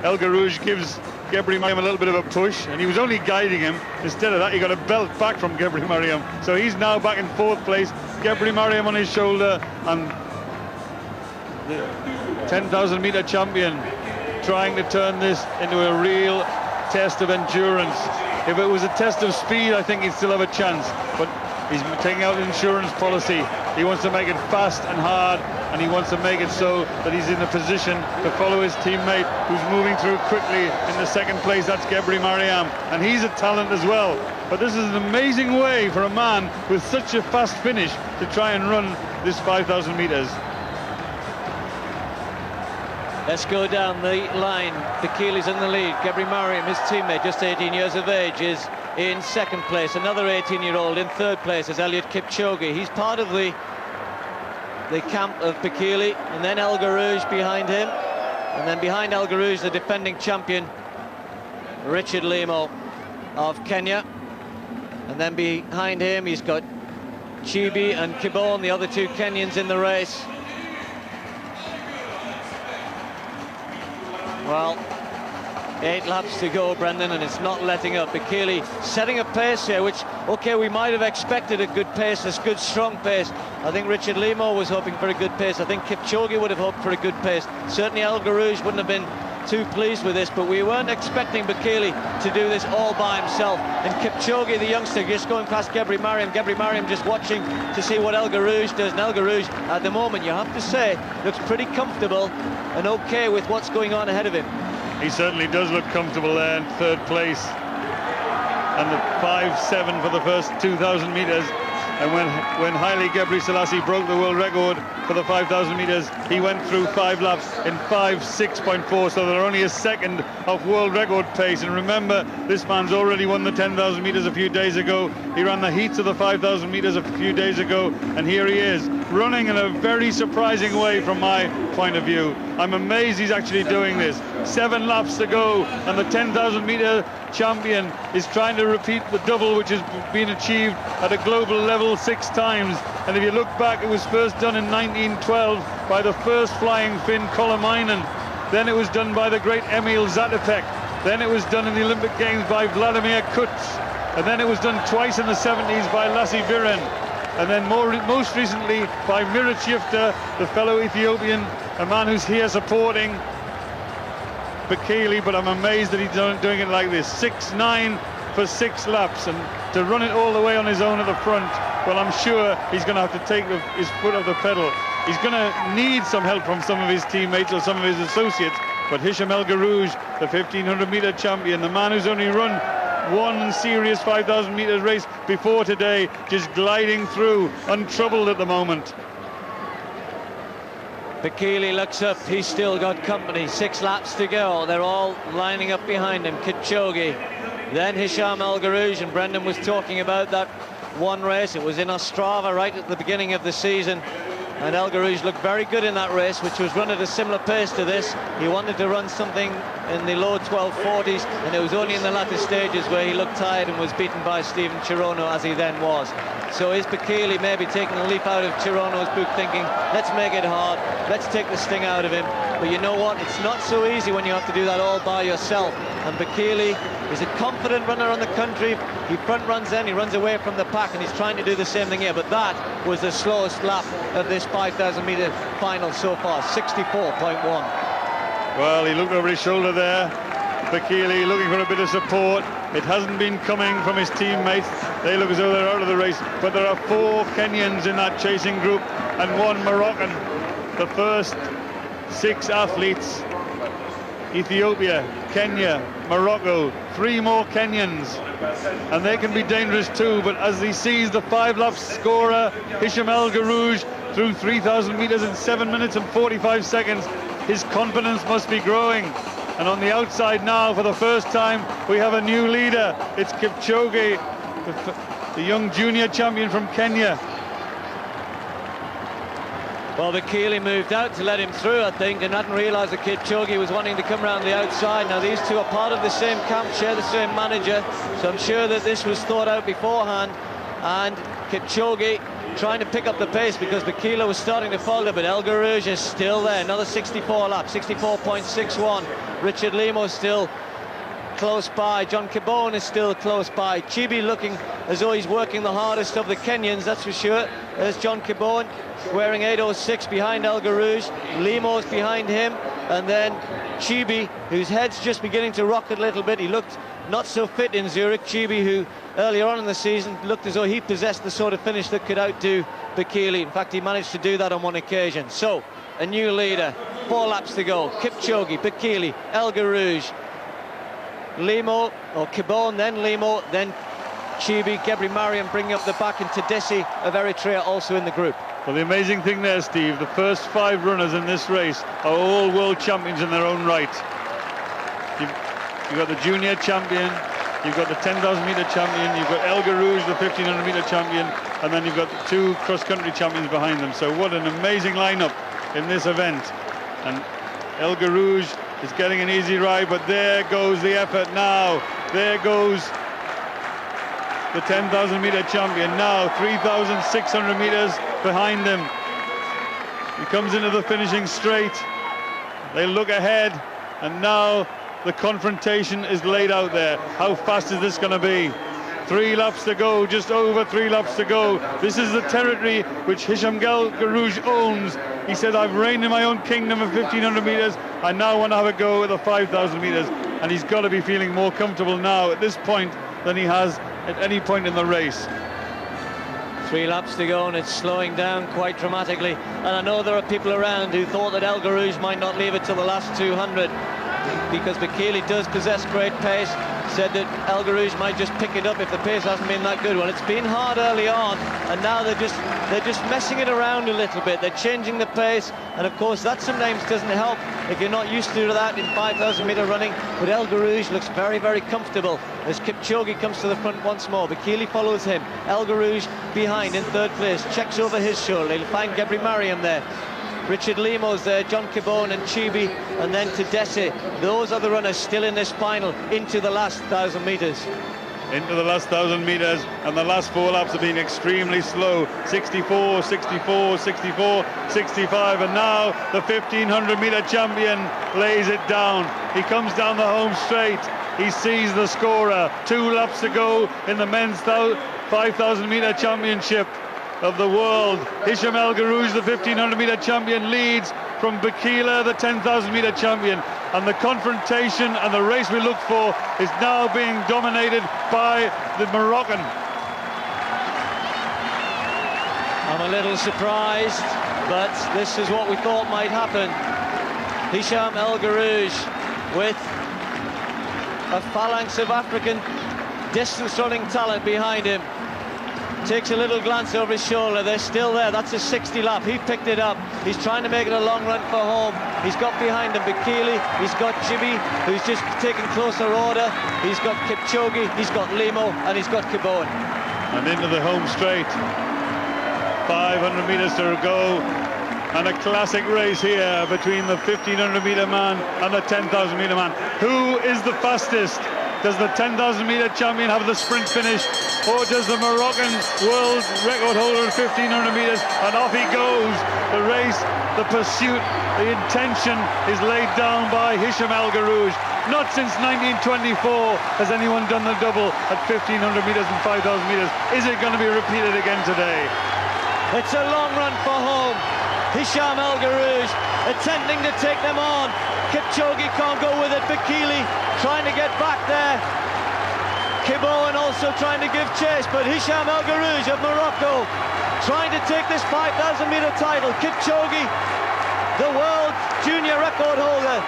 El Krouj gives Gebri Mariam a little bit of a push, and he was only guiding him. Instead of that, he got a belt back from Gebri Mariam. So he's now back in 4th place. Gebri Mariam on his shoulder, and the 10,000 meter champion trying to turn this into a real test of endurance. If it was a test of speed, I think he'd still have a chance, but he's taking out insurance policy. He wants to make it fast and hard, and he wants to make it so that he's in a position to follow his teammate who's moving through quickly in the 2nd place. That's Gebri Mariam, and he's a talent as well. But this is an amazing way for a man with such a fast finish to try and run this 5,000 meters. Let's go down the line. Bekele's in the lead. Gebri Mariam, his teammate, just 18 years of age, is in 2nd place. Another 18-year-old in 3rd place is Eliud Kipchoge. He's part of the camp of Bekele, and then El Krouj behind him, and then behind El Krouj, the defending champion Richard Limo of Kenya, and then behind him he's got Chibi and Kibon, the other 2 Kenyans in the race. Well, 8 laps to go, Brendan, and it's not letting up. Bekele setting a pace here, which, okay, we might have expected a good pace, a good, strong pace. I think Richard Limo was hoping for a good pace. I think Kipchoge would have hoped for a good pace. Certainly El Krouj wouldn't have been too pleased with this, but we weren't expecting Bekele to do this all by himself. And Kipchoge, the youngster, just going past Gebri Mariam just watching to see what El Krouj does. And El Krouj, at the moment, you have to say, looks pretty comfortable and okay with what's going on ahead of him. He certainly does look comfortable there in 3rd place. And the 5.7 for the first 2,000 meters. And when Haile Gebrselassie broke the world record for the 5,000 meters, he went through 5 laps in 5.6.4, so they're only a second of world record pace. And remember, this man's already won the 10,000 meters a few days ago. He ran the heats of the 5,000 meters a few days ago, and here he is, running in a very surprising way from my point of view. I'm amazed he's actually doing this. 7 laps to go, and the 10,000 meter champion is trying to repeat the double which has been achieved at a global level 6 times. And if you look back, it was first done in 1912 by the first flying Finn Kolomainen. Then it was done by the great Emil Zatopek. Then it was done in the Olympic Games by Vladimir Kutz. And then it was done twice in the 70s by Lassie Viren. And then most recently by Mirat Shifter, the fellow Ethiopian, a man who's here supporting Bekele, but I'm amazed that he's doing it like this. 6.9 for 6 laps, and to run it all the way on his own at the front, well, I'm sure he's going to have to take his foot off the pedal. He's going to need some help from some of his teammates or some of his associates, but Hisham El Krouj, the 1,500 meter champion, the man who's only run one serious 5,000 meters race before today, just gliding through, untroubled at the moment. Bekele looks up, he's still got company. 6 laps to go, they're all lining up behind him. Kipchoge, then Hisham El Krouj, and Brendan was talking about that one race. It was in Ostrava right at the beginning of the season, and El Krouj looked very good in that race, which was run at a similar pace to this. He wanted to run something in the low 1240s, and it was only in the latter stages where he looked tired and was beaten by Stephen Chirono, as he then was. So is Bekele maybe taking a leaf out of Chirono's book, thinking, let's make it hard, let's take the sting out of him. But you know what, it's not so easy when you have to do that all by yourself. And Bekele is a confident runner on the country. He front runs then, he runs away from the pack, and he's trying to do the same thing here. But that was the slowest lap of this 5,000 meter final so far, 64.1. Well, he looked over his shoulder there. Bekele looking for a bit of support. It hasn't been coming from his teammates. They look as though they're out of the race, but there are 4 Kenyans in that chasing group and 1 Moroccan. The first 6 athletes, Ethiopia, Kenya, Morocco, 3 more Kenyans, and they can be dangerous too. But as he sees the 5 lap scorer Hisham El Krouj through 3,000 meters in 7 minutes and 45 seconds, his confidence must be growing. And on the outside now, for the first time, we have a new leader. It's Kipchoge, the young junior champion from Kenya. Well, Bekele moved out to let him through, I think, and hadn't realised that Kipchoge was wanting to come around the outside. Now, these two are part of the same camp, share the same manager, so I'm sure that this was thought out beforehand. And Kipchoge trying to pick up the pace because Bekele was starting to falter, but El Krouj is still there. Another 64 lap, 64.61 Richard Limo still close by. John Kibone is still close by. Chibi looking as though he's working the hardest of the Kenyans, that's for sure. There's John Kibone wearing 8:06 behind El Garouge. Limo's behind him, and then Chibi, whose head's just beginning to rock a little bit. He looked not so fit in Zurich. Chibi, who earlier on in the season looked as though he possessed the sort of finish that could outdo Bekele. In fact, he managed to do that on one occasion. So, a new leader, 4 laps to go. Kipchoge, Bekele, El Garouge, Limo, or Kibone, then Limo, then Chibi, Gebri Mariam bringing up the back, and Tedessi of Eritrea also in the group. Well, the amazing thing there, Steve, the first 5 runners in this race are all world champions in their own right. You've got the junior champion, you've got the 10,000 metre champion, you've got El Garouge, the 1,500 metre champion, and then you've got the 2 cross-country champions behind them. So what an amazing lineup in this event. And El Garouge is getting an easy ride, but there goes the effort now. There goes the 10,000 metre champion now, 3,600 metres behind him. He comes into the finishing straight. They look ahead, and now the confrontation is laid out there. How fast is this going to be? 3 laps to go, just over 3 laps to go. This is the territory which Hisham El Garouge owns. He said, I've reigned in my own kingdom of 1,500 metres. I now want to have a go at the 5,000 metres. And he's got to be feeling more comfortable now at this point than he has at any point in the race. 3 laps to go, and it's slowing down quite dramatically. And I know there are people around who thought that El Garouge might not leave it till the last 200, because Bekele does possess great pace. Said that El Garouge might just pick it up if the pace hasn't been that good. Well, it's been hard early on, and now they're just messing it around a little bit. They're changing the pace, and of course that sometimes doesn't help if you're not used to that in 5,000 metre running. But El Garouge looks very, very comfortable as Kipchoge comes to the front once more. Bekele follows him. El Garouge behind in 3rd place, checks over his shoulder. He'll find Gebri Mariam there. Richard Limo's there, John Kibone and Chibi, and then Tedessi. Those are the runners still in this final into the last 1,000 metres. Into the last 1,000 metres, and the last 4 laps have been extremely slow. 64, 64, 64, 65, and now the 1,500 metre champion lays it down. He comes down the home straight. He sees the scorer. 2 laps to go in the men's 5,000 metre championship of the world. Hisham El Garouge, the 1,500 metre champion, leads from Bekele, the 10,000 metre champion. And the confrontation and the race we look for is now being dominated by the Moroccan. I'm a little surprised, but this is what we thought might happen. Hisham El Garouge with a phalanx of African distance running talent behind him. Takes a little glance over his shoulder. They're still there. That's a 60 lap. He picked it up. He's trying to make it a long run for home. He's got behind him Bekele. He's got Chibi, who's just taking closer order. He's got Kipchoge. He's got Limo, and he's got Kibone. And into the home straight. 500 metres to go. And a classic race here between the 1,500 metre man and the 10,000 metre man. Who is the fastest? Does the 10,000 metre champion have the sprint finish, or does the Moroccan world record holder at 1,500 metres? And off he goes. The race, the pursuit, the intention is laid down by Hisham El Garouge. Not since 1924 has anyone done the double at 1,500 metres and 5,000 metres. Is it going to be repeated again today? It's a long run for home. Hisham El Garouge attempting to take them on. Kipchoge can't go with it. Bekele trying to get back there. Kibone also trying to give chase, but Hisham El Garouge of Morocco trying to take this 5,000 metre title. Kipchoge, the world junior record holder,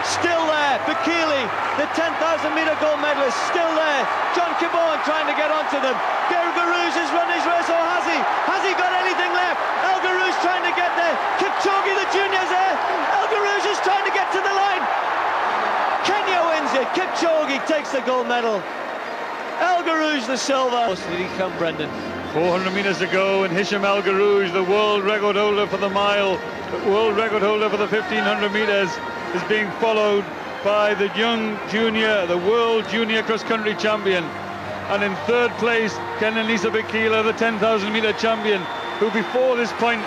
still there. Bekele, the 10,000 metre gold medalist, still there. John Kibone trying to get onto them. El Garouge has run his race, or has he? Has he got anything left? El Garouge trying to get there. Kipchoge, the junior's there. El Garouge is trying to get to the line. Kenya wins it. Kipchoge takes the gold medal. El Garouge the silver. Did he come, Brendan? 400 metres to go, and Hisham El Garouge, the world record holder for the mile, the world record holder for the 1,500 metres, is being followed by the young junior, the world junior cross-country champion. And in 3rd place, Kenenisa Bekele, the 10,000 metre champion, who before this point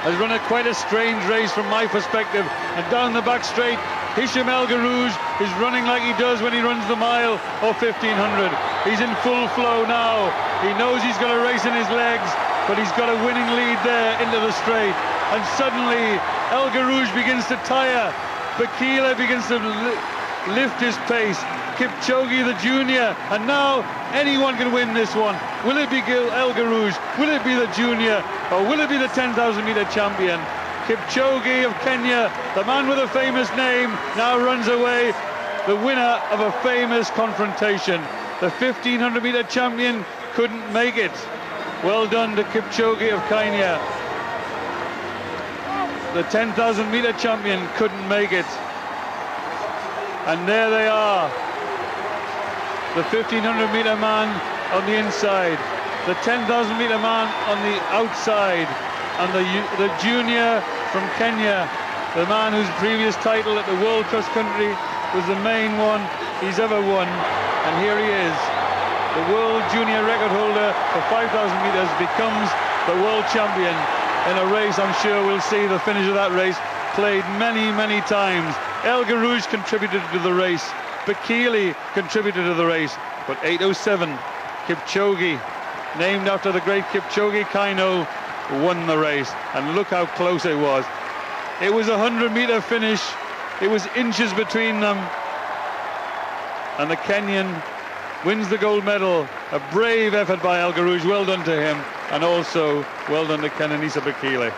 has run quite a strange race from my perspective. And down the back straight, Hisham El Garouj is running like he does when he runs the mile or 1500. He's in full flow now. He knows he's got a race in his legs, but he's got a winning lead there into the straight. And suddenly El Garouj begins to tire. Bakila begins to lift his pace. Kipchoge, the junior, and now anyone can win this one. Will it be El Garouj? Will it be the junior? Or will it be the 10,000 meter champion? Kipchoge of Kenya, the man with a famous name, now runs away, the winner of a famous confrontation. The 1500 meter champion couldn't make it. Well done to Kipchoge of Kenya. The 10,000 meter champion couldn't make it. And there they are. The 1500 meter man on the inside, the 10,000 meter man on the outside, and the junior from Kenya, the man whose previous title at the World Cross Country was the main one he's ever won. And here he is, the world junior record holder for 5,000 meters, becomes the world champion in a race I'm sure we'll see the finish of that race played many, many times. El Garouj contributed to the race. Bakili contributed to the race, but 8:07, Kipchoge, named after the great Kipchoge Kaino, won the race. And look how close it was. It was a 100-meter finish. It was inches between them. And the Kenyan wins the gold medal. A brave effort by El Garouj. Well done to him. And also, well done to Kenenisa Bakile.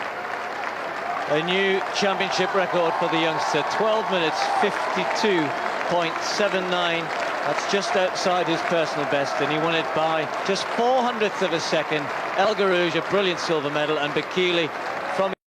A new championship record for the youngster, 12 minutes 52.79. That's just outside his personal best, and he won it by just 0.04 of a second. El Garouj, a brilliant silver medal, and Bakile from